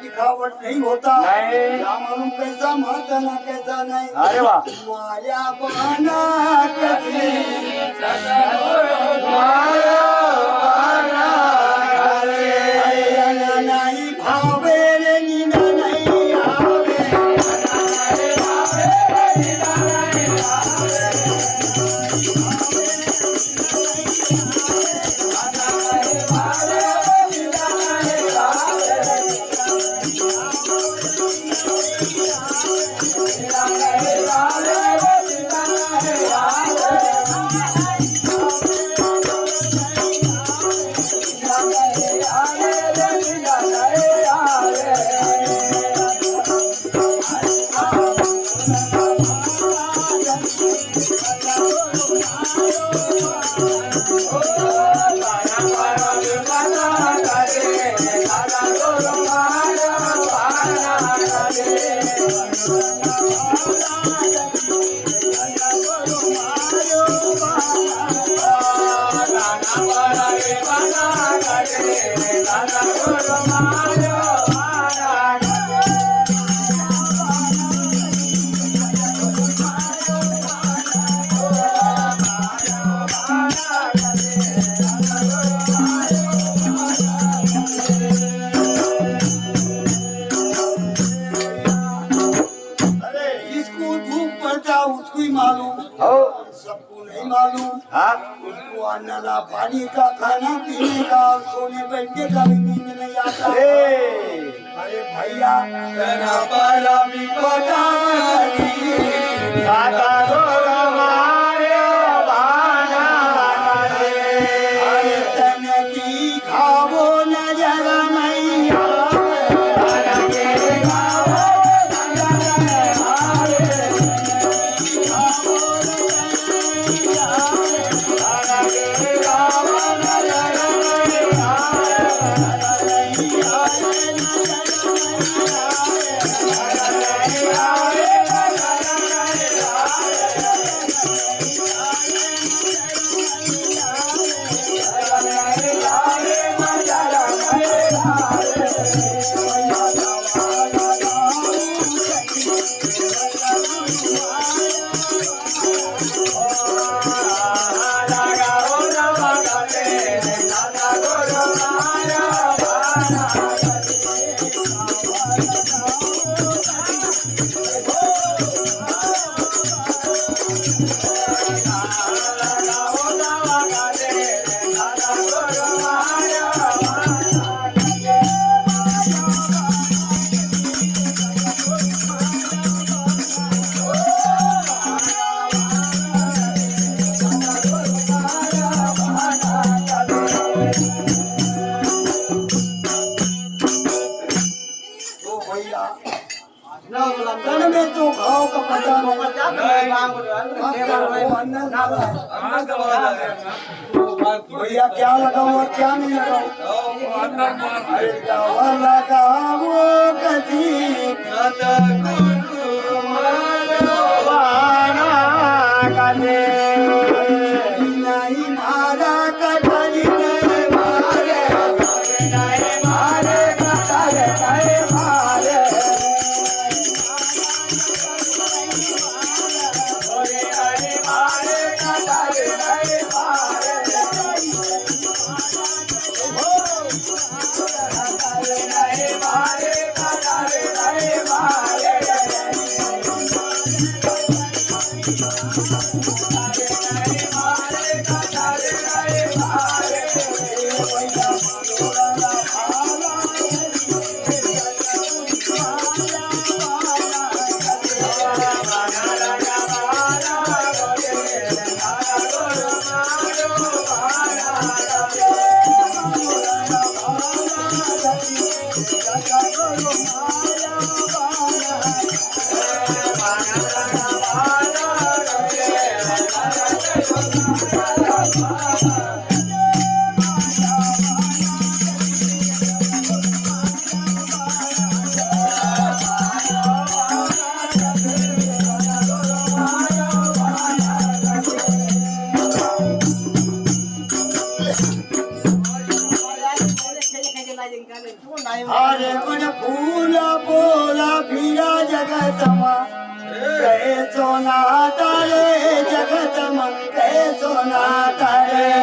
दिखावट नहीं होता मालूम कैसा माता ना कैसा नहीं। अरे वाह माया बना कभी नहीं भावे रे नीना नहीं आवे सबको नहीं मालूम। उसको अन्ना पानी का खाना पीने का सोने बैठने का भी नींद नहीं आता। अरे भैया खावो नजर मैया में तो घाव का पता भैया क्या लगाओ और क्या नहीं लगाओ लगाओ कभी नहीं मारा कटरी Bye. अरे मन फूला बोला फिरा जगतमा कहे सोना तारे जगतमा कहे सोना तारे